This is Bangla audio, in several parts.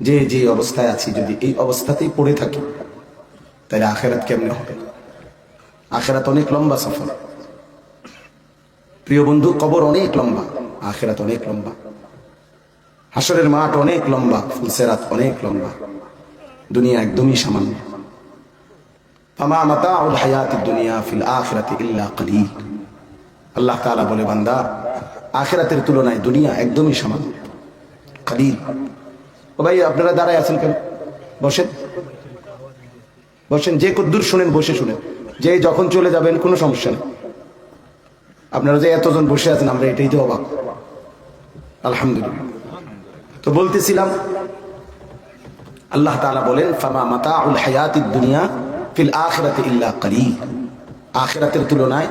যে যে অবস্থায় আছি যদি এই অবস্থাতেই পড়ে থাকি তাহলে আখেরাত কেমনে হবে? আখেরাত অনেক লম্বা সফর প্রিয় বন্ধু, কবর অনেক লম্বা, আখেরাত অনেক লম্বা, হাসরের মাঠ অনেক লম্বা, ফুলসেরাত অনেক লম্বা, দুনিয়া একদমই সামান্য। ফামা মাতাউল হায়াতিদ দুনিয়া ফিল আখিরাতি ইল্লা কলিল। আল্লাহ তাআলা বলে, বান্দা, আখিরাতের তুলনায় দুনিয়া একদমই সামান্য, কলিল। ও ভাই, আপনারা দাঁড়ায় আছেন কেন? বসেন বসেন, যে কদ্দুর শুনেন বসে শুনেন, যে যখন চলে যাবেন কোনো সমস্যা নেই। আপনারা যে এতজন বসে আছেন, আমরা এটাই তো অবাক, আলহামদুলিল্লাহ। তো বলতেছিলাম, আল্লাহ তাআলা বলেন, ফামা মাতাউল হায়াতিদ দুনিয়া ফিল আখিরাতি ইল্লা কলিল। আখিরাতের তুলনায়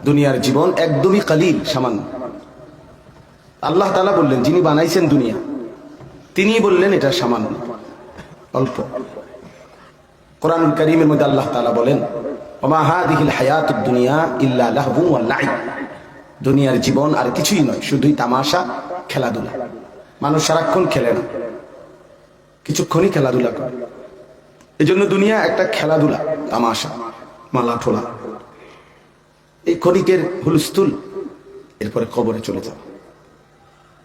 দুনিয়ার জীবন একদমই কলিল, সামান্য। আল্লাহ তাআলা বললেন, যিনি বানাইছেন দুনিয়া তিনি বললেন এটা সামান্য, অল্প। কোরআনুল কারীমের মধ্যে আল্লাহ তাআলা বলেন, ওমা হাদিহিল হায়াতুদ দুনিয়া ইল্লা লাহবুন ওয়া লাইব। দুনিয়ার জীবন আর কিছুই নয়, শুধুই তামাশা, খেলাধুলা। মানুষ সারাক্ষণ খেলে না, কিছুক্ষণই খেলাধুলা করে। এই জন্য দুনিয়া একটা খেলাধুলা, তামাশা, মালা ঠোলা, এই ক্ষণিকের হুলস্থুল, এরপরে কবরে চলে যাও।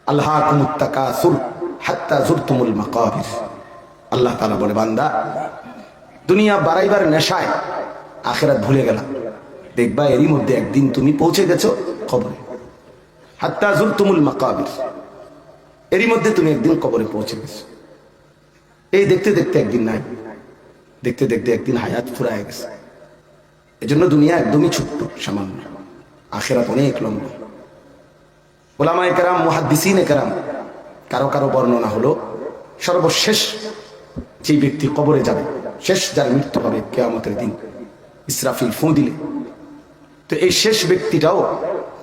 আল্লাহকুমুত তাকাসুর হাত্তা যুরতুমুল মাকাবির। আল্লাহ তাআলা বলে, বান্দা, দুনিয়া বাড়াইবার নেশায় আখিরাত ভুলে গেলা, দেখবা এরই মধ্যে একদিন তুমি পৌঁছে গেছো কবরে। হাত্তা যুরতুমুল মাকাবির, এরই মধ্যে তুমি একদিন কবরে পৌঁছে গেছো। এই দেখতে দেখতে একদিন নাই, দেখতে দেখতে একদিন হায়াত ফুরায় গেছে। এজন্য দুনিয়া একদমই ছোট্ট, সামান্য, আখিরাত অনেক লম্বা। উলামায়ে কেরাম, মুহাদ্দিসিনে কেরাম, কারো কারো বর্ণনা হলো, সর্বশেষ যে ব্যক্তি কবরে যাবে, শেষ যার মৃত্যু হবে কিয়ামতের দিন, ইসরাফিল ফু দিলে, তো এই শেষ ব্যক্তিটাও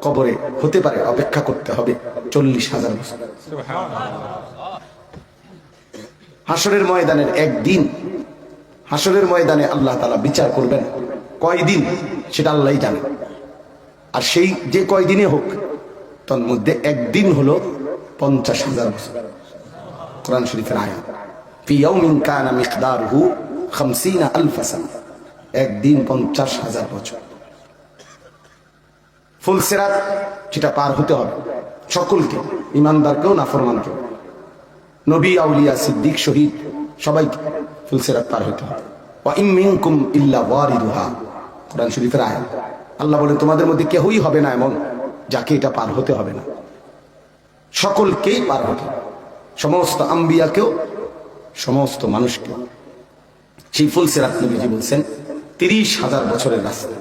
কবরে হতে পারে অপেক্ষা করতে হবে 40,000 বছর। হাসরের ময়দানের একদিন, হাসরের ময়দানে আল্লাহ তাআলা বিচার করবেন, কয়দিন সেটা আল্লাহই জানে। আর সেই যে কয়দিনে হোক, তার মধ্যে একদিন হলো 50,000 বছর। কোরআন শরীফের আয়াত, ফি ইয়াউমিন কানা মিকদারুহু 50,000 সানা। একদিন 50,000 বছর। ফুলসিরাত, যেটা পার হতে হবে সকলকে, ইমানদারকেও নাফরমানকেও, নবী, আউলিয়া, সিদ্দিক, শহীদ, সবাইকে ফুলসিরাত পার হতে হবে। ওয়া ইম মিনকুম ইল্লা ওয়ারিদুহা। কোরআন শরীফের আয়াত। আল্লাহ বলেন, তোমাদের মধ্যে কেউই হবে না এমন যাকে এটা পার হতে হবে না, সকলকেই পার হতে হবে, সমস্ত আম্বিয়াকেও, সমস্ত মানুষকে। সেই ফুলসিরাত নবীজি বলছেন 30,000 বছরের রাস্তা।